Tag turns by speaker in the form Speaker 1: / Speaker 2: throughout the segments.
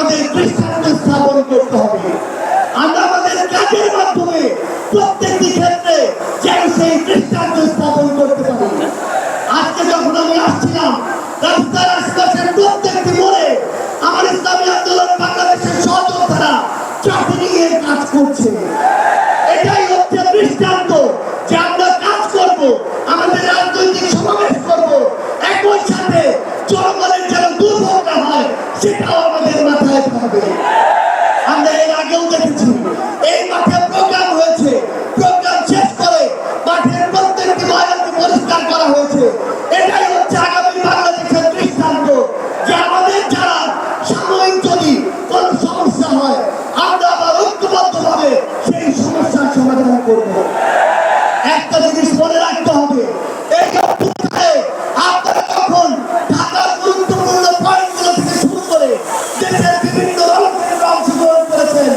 Speaker 1: আমাদের দৃষ্টান্ত স্থাপন করতে হবে। আমরা আমাদের কাজের মাধ্যমে প্রত্যেকটি ক্ষেত্রে যেন সেই দৃষ্টান্ত স্থাপন করতে পারি। আজকে যখন আমি আসছিলাম রাস্তার আশপাশের প্রত্যেকটি মোড়ে আমার ইসলামী আন্দোলন বাংলাদেশের সহযোদ্ধারা ট্রাফিকিং এর কাজ করছে। এটাই হচ্ছে দৃষ্টান্ত যে আমরা কাজ করব, আমাদের রাজনৈতিক সমাবেশ করব, একই সাথে জনগণের যেন দুর্ভোগ না হয় সেটাও আমাদের মাথায় থাকবে। আমরা এর আগেও দেখেছি এই মাঠে প্রোগ্রাম হয়েছে, প্রোগ্রাম শেষ করে মাঠের প্রত্যেকটি ময়দানকে পরিষ্কার করা হয়েছে। এটাই হচ্ছে আগামী বাংলাদেশের দৃষ্টান্ত যে আমাদের যারা সাময়িক যদি কোনো সমস্যা হয় আমরা আবার ঐক্যবদ্ধভাবে সেই সমস্যার সমাধান করব। একটা জিনিস মনে রাখতে হবে, এই অবস্থায় আপনারা যখন ঢাকার গুরুত্বপূর্ণ পয়েন্টগুলো থেকে শুরু করে দেশের বিভিন্ন রণক্ষেত্রে অংশগ্রহণ করেছেন,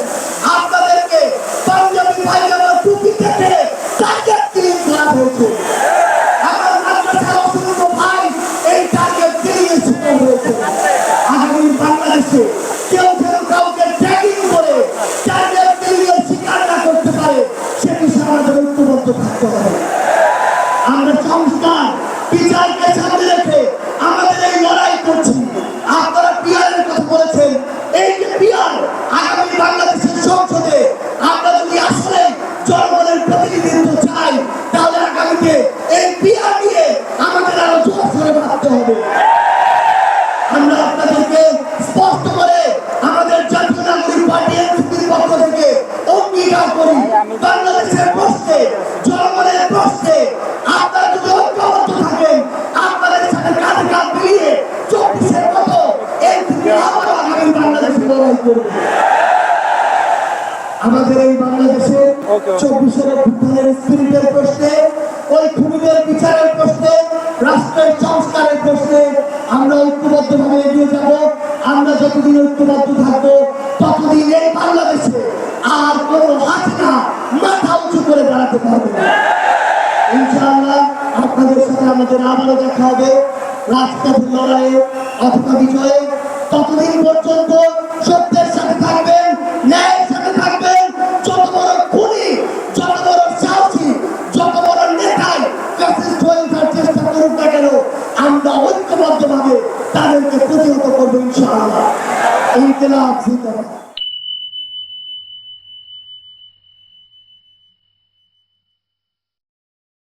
Speaker 1: আপনাদেরকে পাঞ্জাবি পায়জামা টুপি কেটে টার্গেট কিলিং করা হয়েছে। আমার মাদ্রাসার অসংখ্য ভাই এই টার্গেট কিলিং এর শিকার হয়েছে। আগামী বাংলাদেশে কেউ যেন কাউকে ট্যাগিং করে টার্গেট কিলিং এর শিকার না করতে পারে সেটি সমাজের ঐক্যবদ্ধ থাকতে হবে। আমরা সংস্কার বিচারকে সামনে রেখে আমাদের এই লড়াই করছি। আপনারা পিয়ারের কথা বলেছেন, এই যে পিয়ার আগামী বাংলাদেশের সংসদে আমরা যদি আসলে জনগণের প্রতিনিধিত্ব চাই তাহলে আগামীতে এই পিয়ার নিয়ে আমাদের আরো জোর করে ভাবতে হবে। আমরা আপনাদেরকে স্পষ্ট করে আমাদের জাতীয় নাগরিক পার্টি এনসিপির পক্ষ থেকে অঙ্গীকার করি, বাংলাদেশের প্রশ্নে জনগণের প্রশ্নে আপনারা যদি ঐক্যবদ্ধ থাকেন, আপনাদের সাথে কাঁধে কাঁধ মিলিয়ে 24-এর মতো এনসিপি আবারও আগামী বাংলাদেশে লড়াই করবে। আমাদের এই বাংলাদেশে 24-এর অভ্যুত্থানের স্পিরিটের প্রশ্নে, ওই খুনিদের বিচারের প্রশ্নে, রাষ্ট্রের সংস্কারের প্রশ্নে আমরা ঐক্যবদ্ধভাবে এগিয়ে যাব। আমরা যতদিন ঐক্যবদ্ধ থাকবো ততদিন এই বাংলাদেশে আর কোনো হাসিনা মাথা উঁচু করে দাঁড়াতে পারবে না। ইনশাআল্লাহ আপনাদের সাথে আমাদের আবারও দেখা হবে রাজপথের লড়াইয়ে অথবা বিজয়ে। ততদিন পর্যন্ত সত্যের সাথে থাকবেন, ন্যায়ের সাথে থাকবেন। যত বড় খুনি, যত বড় সাহসী, যত বড় নেতাই ফ্যাসিস্ট হয়ে ওঠার চেষ্টা করুক না কেন আমরা ঐক্যবদ্ধভাবে তাদেরকে প্রতিহত করবো ইনশাআল্লাহ। ইনকিলাব জিন্দাবাদ।